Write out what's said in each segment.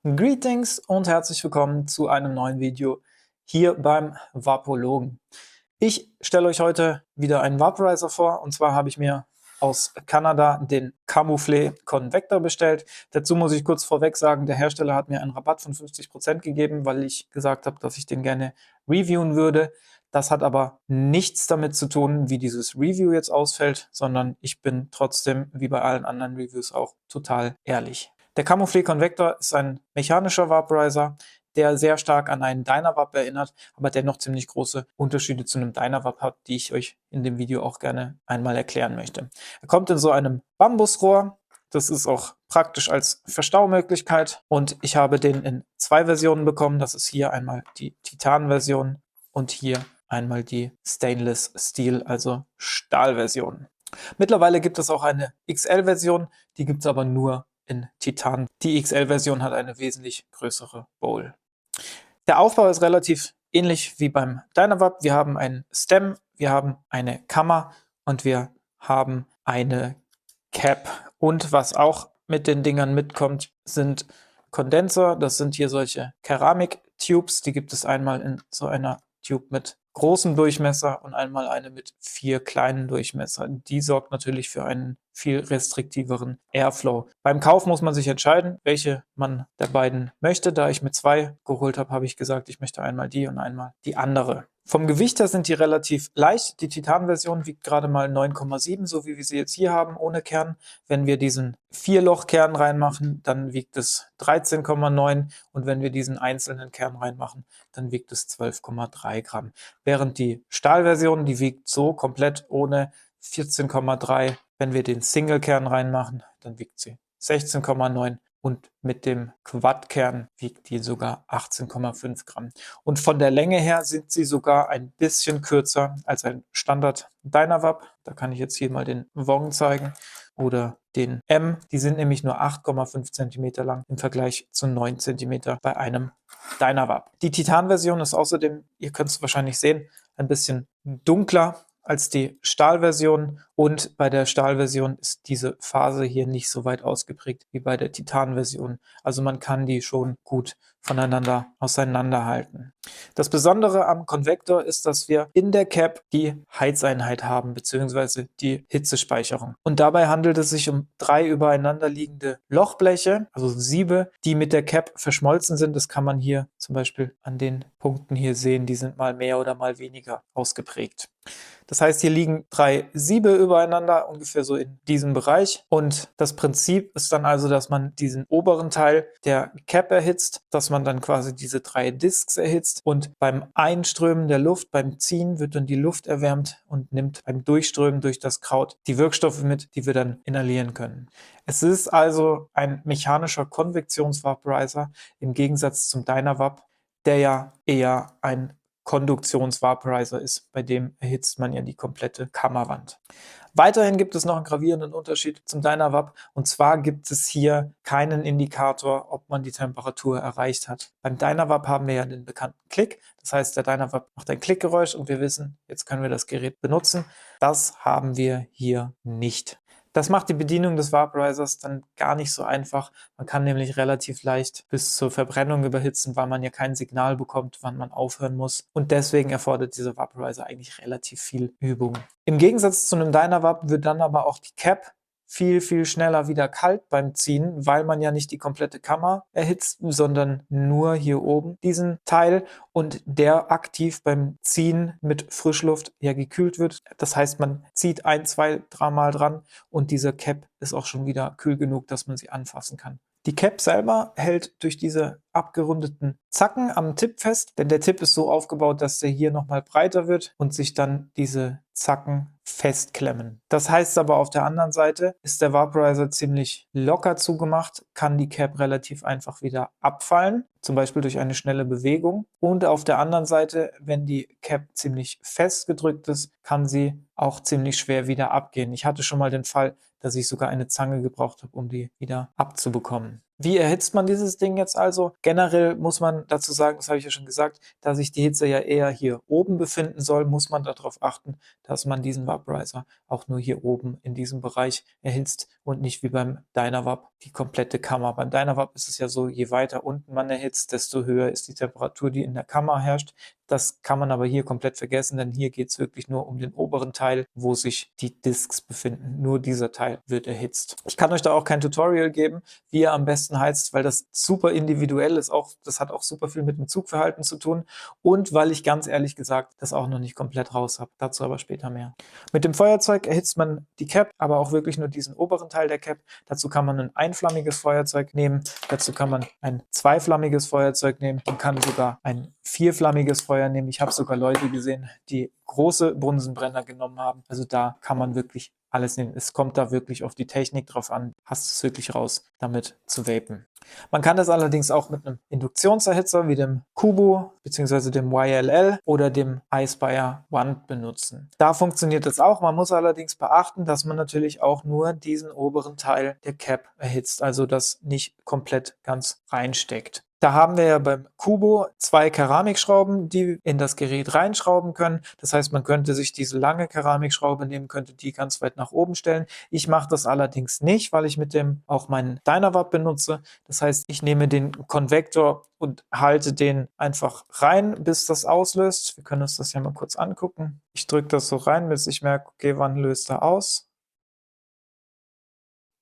Greetings und herzlich willkommen zu einem neuen Video hier beim Vapologen. Ich stelle euch heute wieder einen Vaporizer vor, und zwar habe ich mir aus Kanada den Camouflé Convector bestellt. Dazu muss ich kurz vorweg sagen, der Hersteller hat mir einen Rabatt von 50% gegeben, weil ich gesagt habe, dass ich den gerne reviewen würde. Das hat aber nichts damit zu tun, wie dieses Review jetzt ausfällt, sondern ich bin trotzdem, wie bei allen anderen Reviews auch, total ehrlich. Der Camouflé Convector ist ein mechanischer Vaporizer, der sehr stark an einen Dynavap erinnert, aber dennoch ziemlich große Unterschiede zu einem Dynavap hat, die ich euch in dem Video auch gerne einmal erklären möchte. Er kommt in so einem Bambusrohr. Das ist auch praktisch als Verstaumöglichkeit, und ich habe den in zwei Versionen bekommen. Das ist hier einmal die Titan-Version und hier einmal die Stainless Steel, also Stahlversion. Mittlerweile gibt es auch eine XL-Version, die gibt es aber nur in Titan. Die XL-Version hat eine wesentlich größere Bowl. Der Aufbau ist relativ ähnlich wie beim Dynavap. Wir haben einen Stem, wir haben eine Kammer und wir haben eine Cap. Und was auch mit den Dingern mitkommt, sind Kondenser. Das sind hier solche Keramik-Tubes. Die gibt es einmal in so einer Tube mit großem Durchmesser und einmal eine mit 4 kleinen Durchmessern. Die sorgt natürlich für einen viel restriktiveren Airflow. Beim Kauf muss man sich entscheiden, welche man der beiden möchte. Da ich mit 2 geholt habe, habe ich gesagt, ich möchte einmal die und einmal die andere. Vom Gewicht her sind die relativ leicht. Die Titan-Version wiegt gerade mal 9,7, so wie wir sie jetzt hier haben, ohne Kern. Wenn wir diesen 4-Loch-Kern reinmachen, dann wiegt es 13,9, und wenn wir diesen einzelnen Kern reinmachen, dann wiegt es 12,3 Gramm. Während die Stahlversion, die wiegt so komplett ohne 14,3. Wenn wir den Single-Kern reinmachen, dann wiegt sie 16,9. Und mit dem Quad-Kern wiegt die sogar 18,5 Gramm. Und von der Länge her sind sie sogar ein bisschen kürzer als ein Standard Dynavap. Da kann ich jetzt hier mal den Wong zeigen oder den M. Die sind nämlich nur 8,5 cm lang im Vergleich zu 9 cm bei einem Dynavap. Die Titan-Version ist außerdem, ihr könnt es wahrscheinlich sehen, ein bisschen dunkler als die Stahlversion, und bei der Stahlversion ist diese Phase hier nicht so weit ausgeprägt wie bei der Titan-Version. Also man kann die schon gut voneinander auseinanderhalten. Das Besondere am Convector ist, dass wir in der Cap die Heizeinheit haben, bzw. die Hitzespeicherung. Und dabei handelt es sich um 3 übereinander liegende Lochbleche, also Siebe, die mit der Cap verschmolzen sind. Das kann man hier zum Beispiel an den Punkten hier sehen, die sind mal mehr oder mal weniger ausgeprägt. Das heißt, hier liegen 3 Siebe übereinander, ungefähr so in diesem Bereich. Und das Prinzip ist dann also, dass man diesen oberen Teil der Cap erhitzt, dass man dann quasi diese 3 Discs erhitzt, und beim Einströmen der Luft, beim Ziehen, wird dann die Luft erwärmt und nimmt beim Durchströmen durch das Kraut die Wirkstoffe mit, die wir dann inhalieren können. Es ist also ein mechanischer Konvektionsvaporizer im Gegensatz zum Dynavap, der ja eher ein Konduktionsvaporizer ist. Bei dem erhitzt man ja die komplette Kammerwand. Weiterhin gibt es noch einen gravierenden Unterschied zum Dynavap, und zwar gibt es hier keinen Indikator, ob man die Temperatur erreicht hat. Beim Dynavap haben wir ja den bekannten Klick, das heißt, der Dynavap macht ein Klickgeräusch und wir wissen, jetzt können wir das Gerät benutzen. Das haben wir hier nicht. Das macht die Bedienung des Vaporizers dann gar nicht so einfach. Man kann nämlich relativ leicht bis zur Verbrennung überhitzen, weil man ja kein Signal bekommt, wann man aufhören muss. Und deswegen erfordert dieser Vaporizer eigentlich relativ viel Übung. Im Gegensatz zu einem Dynavap wird dann aber auch die Cap viel, viel schneller wieder kalt beim Ziehen, weil man ja nicht die komplette Kammer erhitzt, sondern nur hier oben diesen Teil, und der aktiv beim Ziehen mit Frischluft ja gekühlt wird. Das heißt, man zieht 1, 2, 3 Mal dran und diese Cap ist auch schon wieder kühl genug, dass man sie anfassen kann. Die Cap selber hält durch diese abgerundeten Zacken am Tipp fest, denn der Tipp ist so aufgebaut, dass der hier nochmal breiter wird und sich dann diese Zacken festklemmen. Das heißt aber, auf der anderen Seite ist der Vaporizer ziemlich locker zugemacht, kann die Cap relativ einfach wieder abfallen, zum Beispiel durch eine schnelle Bewegung. Und auf der anderen Seite, wenn die Cap ziemlich fest gedrückt ist, kann sie auch ziemlich schwer wieder abgehen. Ich hatte schon mal den Fall, dass ich sogar eine Zange gebraucht habe, um die wieder abzubekommen. Wie erhitzt man dieses Ding jetzt also? Generell muss man dazu sagen, das habe ich ja schon gesagt, da sich die Hitze ja eher hier oben befinden soll, muss man darauf achten, dass man diesen Vaporizer auch nur hier oben in diesem Bereich erhitzt und nicht wie beim Dynavap die komplette Kammer. Beim Dynavap ist es ja so, je weiter unten man erhitzt, desto höher ist die Temperatur, die in der Kammer herrscht. Das kann man aber hier komplett vergessen, denn hier geht es wirklich nur um den oberen Teil, wo sich die Discs befinden. Nur dieser Teil wird erhitzt. Ich kann euch da auch kein Tutorial geben, wie ihr am besten heizt, weil das super individuell ist. Das hat auch super viel mit dem Zugverhalten zu tun und weil ich ganz ehrlich gesagt das auch noch nicht komplett raus habe. Dazu aber später mehr. Mit dem Feuerzeug erhitzt man die Cap, aber auch wirklich nur diesen oberen Teil der Cap. Dazu kann man ein einflammiges Feuerzeug nehmen. Dazu kann man ein zweiflammiges Feuerzeug nehmen. Man kann sogar ein vierflammiges Feuer nehmen. Ich habe sogar Leute gesehen, die große Bunsenbrenner genommen haben. Also da kann man wirklich alles nehmen. Es kommt da wirklich auf die Technik drauf an. Hast du es wirklich raus, damit zu vapen. Man kann das allerdings auch mit einem Induktionserhitzer wie dem Kubo bzw. dem YLL oder dem iSpire Wand benutzen. Da funktioniert es auch. Man muss allerdings beachten, dass man natürlich auch nur diesen oberen Teil der Cap erhitzt, also das nicht komplett ganz reinsteckt. Da haben wir ja beim Kubo 2 Keramikschrauben, die in das Gerät reinschrauben können. Das heißt, man könnte sich diese lange Keramikschraube nehmen, könnte die ganz weit nach oben stellen. Ich mache das allerdings nicht, weil ich mit dem auch meinen Dynavap benutze. Das heißt, ich nehme den Konvektor und halte den einfach rein, bis das auslöst. Wir können uns das ja mal kurz angucken. Ich drücke das so rein, bis ich merke, okay, wann löst er aus?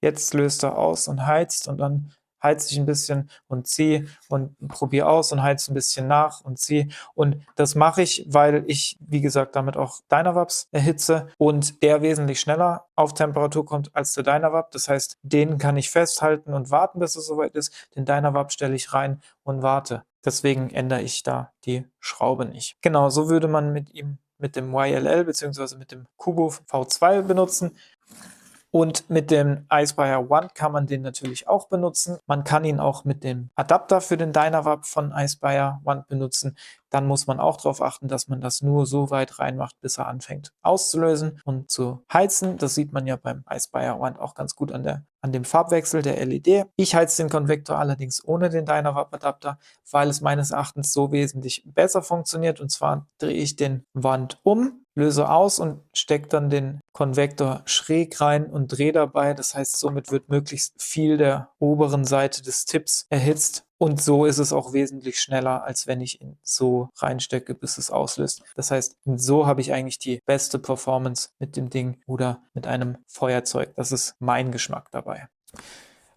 Jetzt löst er aus und heizt und dann heize ich ein bisschen und ziehe und probiere aus und heize ein bisschen nach und ziehe. Und das mache ich, weil ich, wie gesagt, damit auch Dynavaps erhitze und der wesentlich schneller auf Temperatur kommt als der Dynavap. Das heißt, den kann ich festhalten und warten, bis es soweit ist. Den Dynavap stelle ich rein und warte. Deswegen ändere ich da die Schraube nicht. Genau, so würde man mit ihm mit dem YLL bzw. mit dem Kubo V2 benutzen. Und mit dem iSpire One kann man den natürlich auch benutzen. Man kann ihn auch mit dem Adapter für den Dynavap von iSpire One benutzen. Dann muss man auch darauf achten, dass man das nur so weit reinmacht, bis er anfängt auszulösen und zu heizen. Das sieht man ja beim iSpire One auch ganz gut an dem Farbwechsel der LED. Ich heize den Konvektor allerdings ohne den Dynavap Adapter, weil es meines Erachtens so wesentlich besser funktioniert. Und zwar drehe ich den Wand um, löse aus und stecke dann den Konvektor schräg rein und drehe dabei. Das heißt, somit wird möglichst viel der oberen Seite des Tipps erhitzt. Und so ist es auch wesentlich schneller, als wenn ich ihn so reinstecke, bis es auslöst. Das heißt, so habe ich eigentlich die beste Performance mit dem Ding oder mit einem Feuerzeug. Das ist mein Geschmack dabei.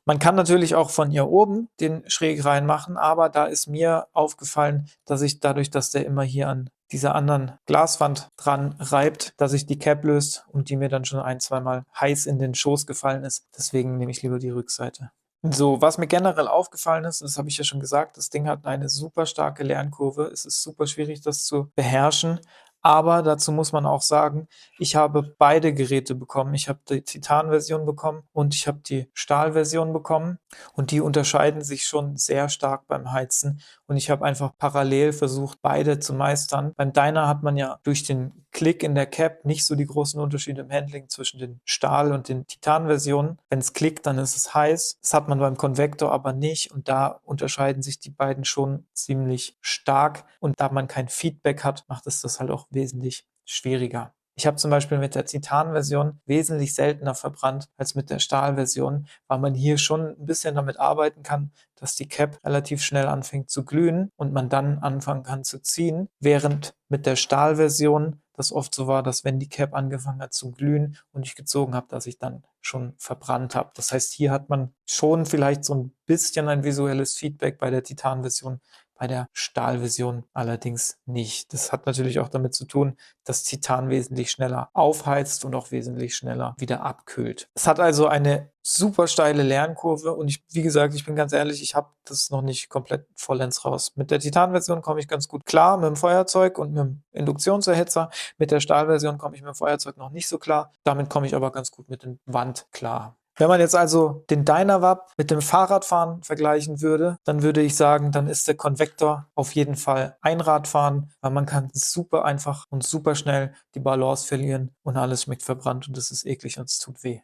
Man kann natürlich auch von hier oben den schräg rein machen, aber da ist mir aufgefallen, dass ich dadurch, dass der immer hier an dieser anderen Glaswand dran reibt, dass sich die Cap löst und die mir dann schon ein-, zweimal heiß in den Schoß gefallen ist. Deswegen nehme ich lieber die Rückseite. So, was mir generell aufgefallen ist, das habe ich ja schon gesagt, das Ding hat eine super starke Lernkurve. Es ist super schwierig, das zu beherrschen. Aber dazu muss man auch sagen, ich habe beide Geräte bekommen. Ich habe die Titan-Version bekommen und ich habe die Stahl-Version bekommen. Und die unterscheiden sich schon sehr stark beim Heizen. Und ich habe einfach parallel versucht, beide zu meistern. Beim Dyna hat man ja durch den Klick in der Cap nicht so die großen Unterschiede im Handling zwischen den Stahl- und den Titan-Versionen. Wenn es klickt, dann ist es heiß. Das hat man beim Konvektor aber nicht. Und da unterscheiden sich die beiden schon ziemlich stark. Und da man kein Feedback hat, macht es das halt auch wesentlich schwieriger. Ich habe zum Beispiel mit der Titan-Version wesentlich seltener verbrannt als mit der Stahl-Version, weil man hier schon ein bisschen damit arbeiten kann, dass die Cap relativ schnell anfängt zu glühen und man dann anfangen kann zu ziehen, während mit der Stahl-Version das oft so war, dass wenn die Cap angefangen hat zu glühen und ich gezogen habe, dass ich dann schon verbrannt habe. Das heißt, hier hat man schon vielleicht so ein bisschen ein visuelles Feedback bei der Titan-Version, bei der Stahlversion allerdings nicht. Das hat natürlich auch damit zu tun, dass Titan wesentlich schneller aufheizt und auch wesentlich schneller wieder abkühlt. Es hat also eine super steile Lernkurve und wie gesagt, ich bin ganz ehrlich, ich habe das noch nicht komplett vollends raus. Mit der Titan-Version komme ich ganz gut klar mit dem Feuerzeug und mit dem Induktionserhitzer. Mit der Stahlversion komme ich mit dem Feuerzeug noch nicht so klar. Damit komme ich aber ganz gut mit der Wand klar. Wenn man jetzt also den Dynavap mit dem Fahrradfahren vergleichen würde, dann würde ich sagen, dann ist der Konvektor auf jeden Fall Einradfahren, weil man kann super einfach und super schnell die Balance verlieren und alles schmeckt verbrannt und es ist eklig und es tut weh.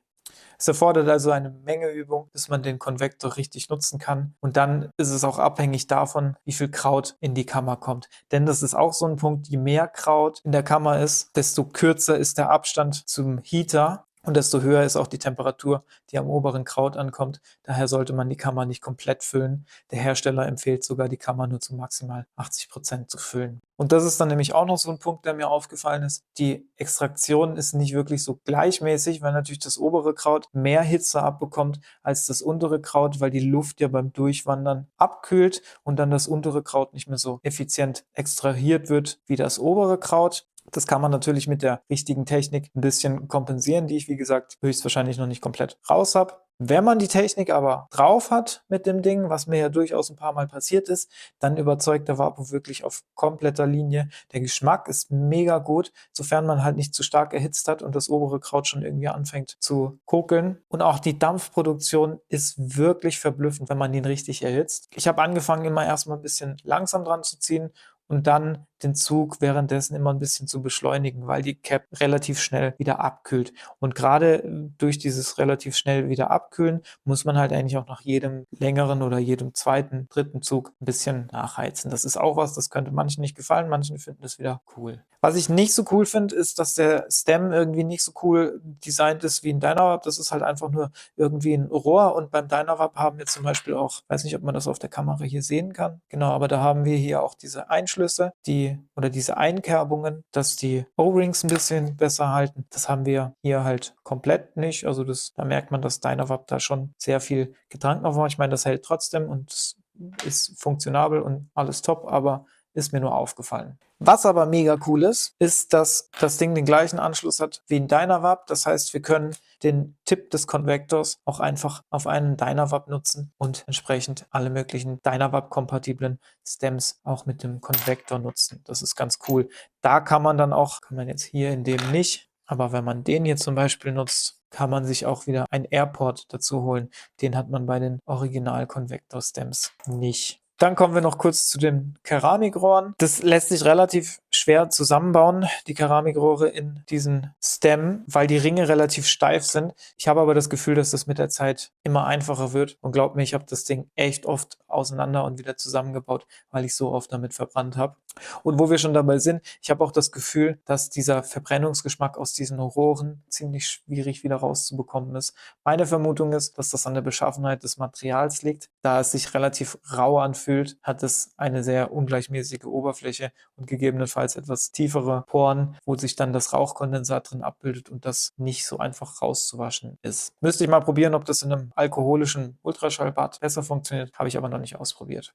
Es erfordert also eine Menge Übung, bis man den Konvektor richtig nutzen kann. Und dann ist es auch abhängig davon, wie viel Kraut in die Kammer kommt. Denn das ist auch so ein Punkt, je mehr Kraut in der Kammer ist, desto kürzer ist der Abstand zum Heater. Und desto höher ist auch die Temperatur, die am oberen Kraut ankommt. Daher sollte man die Kammer nicht komplett füllen. Der Hersteller empfiehlt sogar, die Kammer nur zu maximal 80% zu füllen. Und das ist dann nämlich auch noch so ein Punkt, der mir aufgefallen ist. Die Extraktion ist nicht wirklich so gleichmäßig, weil natürlich das obere Kraut mehr Hitze abbekommt als das untere Kraut, weil die Luft ja beim Durchwandern abkühlt und dann das untere Kraut nicht mehr so effizient extrahiert wird wie das obere Kraut. Das kann man natürlich mit der richtigen Technik ein bisschen kompensieren, die ich, wie gesagt, höchstwahrscheinlich noch nicht komplett raus habe. Wenn man die Technik aber drauf hat mit dem Ding, was mir ja durchaus ein paar Mal passiert ist, dann überzeugt der Vapo wirklich auf kompletter Linie. Der Geschmack ist mega gut, sofern man halt nicht zu stark erhitzt hat und das obere Kraut schon irgendwie anfängt zu kokeln. Und auch die Dampfproduktion ist wirklich verblüffend, wenn man ihn richtig erhitzt. Ich habe angefangen, immer erstmal ein bisschen langsam dran zu ziehen und dann den Zug währenddessen immer ein bisschen zu beschleunigen, weil die Cap relativ schnell wieder abkühlt. Und gerade durch dieses relativ schnell wieder abkühlen muss man halt eigentlich auch nach jedem längeren oder jedem zweiten, dritten Zug ein bisschen nachheizen. Das ist auch was, das könnte manchen nicht gefallen, manchen finden das wieder cool. Was ich nicht so cool finde, ist, dass der Stem irgendwie nicht so cool designt ist wie ein Dynavap. Das ist halt einfach nur irgendwie ein Rohr und beim Dynavap haben wir zum Beispiel auch, weiß nicht, ob man das auf der Kamera hier sehen kann, genau, aber da haben wir hier auch diese Einschlüsse, oder diese Einkerbungen, dass die O-Rings ein bisschen besser halten. Das haben wir hier halt komplett nicht. Also da merkt man, dass Dynavap da schon sehr viel getankt noch war. Ich meine, das hält trotzdem und es ist funktionabel und alles top, aber ist mir nur aufgefallen. Was aber mega cool ist, dass das Ding den gleichen Anschluss hat wie ein Dynavap. Das heißt, wir können den Tip des Konvektors auch einfach auf einen Dynavap nutzen und entsprechend alle möglichen Dynavap-kompatiblen Stems auch mit dem Konvektor nutzen. Das ist ganz cool. Da kann man dann auch, kann man jetzt hier in dem nicht, aber wenn man den hier zum Beispiel nutzt, kann man sich auch wieder einen Airport dazu holen. Den hat man bei den Original-Konvektor-Stems nicht. Dann kommen wir noch kurz zu den Keramikrohren. Das lässt sich relativ schwer zusammenbauen, die Keramikrohre in diesen Stem, weil die Ringe relativ steif sind. Ich habe aber das Gefühl, dass das mit der Zeit immer einfacher wird. Und glaubt mir, ich habe das Ding echt oft auseinander und wieder zusammengebaut, weil ich so oft damit verbrannt habe. Und wo wir schon dabei sind, ich habe auch das Gefühl, dass dieser Verbrennungsgeschmack aus diesen Rohren ziemlich schwierig wieder rauszubekommen ist. Meine Vermutung ist, dass das an der Beschaffenheit des Materials liegt. Da es sich relativ rau anfühlt, hat es eine sehr ungleichmäßige Oberfläche und gegebenenfalls etwas tiefere Poren, wo sich dann das Rauchkondensat drin abbildet und das nicht so einfach rauszuwaschen ist. Müsste ich mal probieren, ob das in einem alkoholischen Ultraschallbad besser funktioniert, habe ich aber noch nicht ausprobiert.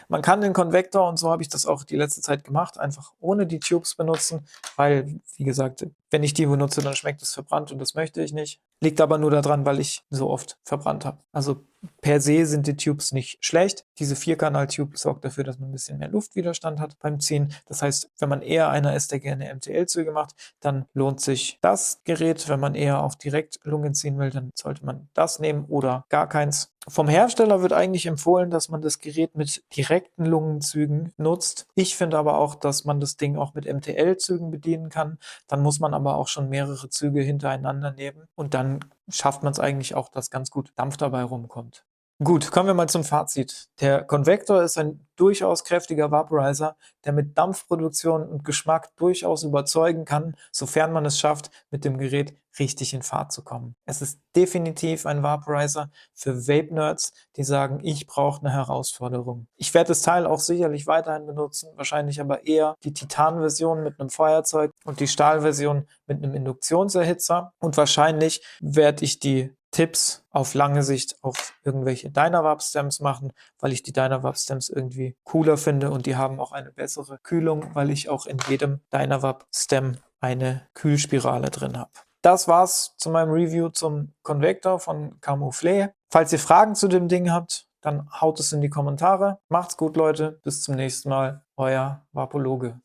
Man kann den Konvektor, und so habe ich das auch die letzte Zeit gemacht, einfach ohne die Tubes benutzen, weil, wie gesagt, wenn ich die benutze, dann schmeckt es verbrannt und das möchte ich nicht. Liegt aber nur daran, weil ich so oft verbrannt habe. Also per se sind die Tubes nicht schlecht. Diese Vierkanal-Tube sorgt dafür, dass man ein bisschen mehr Luftwiderstand hat beim Ziehen. Das heißt, wenn man eher einer ist, der gerne MTL-Züge macht, dann lohnt sich das Gerät. Wenn man eher auf Direktlungen ziehen will, dann sollte man das nehmen oder gar keins. Vom Hersteller wird eigentlich empfohlen, dass man das Gerät mit direkten Lungenzügen nutzt. Ich finde aber auch, dass man das Ding auch mit MTL-Zügen bedienen kann. Dann muss man aber auch schon mehrere Züge hintereinander nehmen und dann schafft man es eigentlich auch, dass ganz gut Dampf dabei rumkommt. Gut, kommen wir mal zum Fazit. Der Konvektor ist ein durchaus kräftiger Vaporizer, der mit Dampfproduktion und Geschmack durchaus überzeugen kann, sofern man es schafft, mit dem Gerät richtig in Fahrt zu kommen. Es ist definitiv ein Vaporizer für Vape-Nerds, die sagen, ich brauche eine Herausforderung. Ich werde das Teil auch sicherlich weiterhin benutzen, wahrscheinlich aber eher die Titan-Version mit einem Feuerzeug und die Stahl-Version mit einem Induktionserhitzer. Und wahrscheinlich werde ich die Tipps auf lange Sicht auf irgendwelche Dynavap-Stems machen, weil ich die Dynavap-Stems irgendwie cooler finde und die haben auch eine bessere Kühlung, weil ich auch in jedem Dynavap-Stem eine Kühlspirale drin habe. Das war's zu meinem Review zum Konvektor von Camouflet. Falls ihr Fragen zu dem Ding habt, dann haut es in die Kommentare. Macht's gut, Leute. Bis zum nächsten Mal. Euer Vapologe.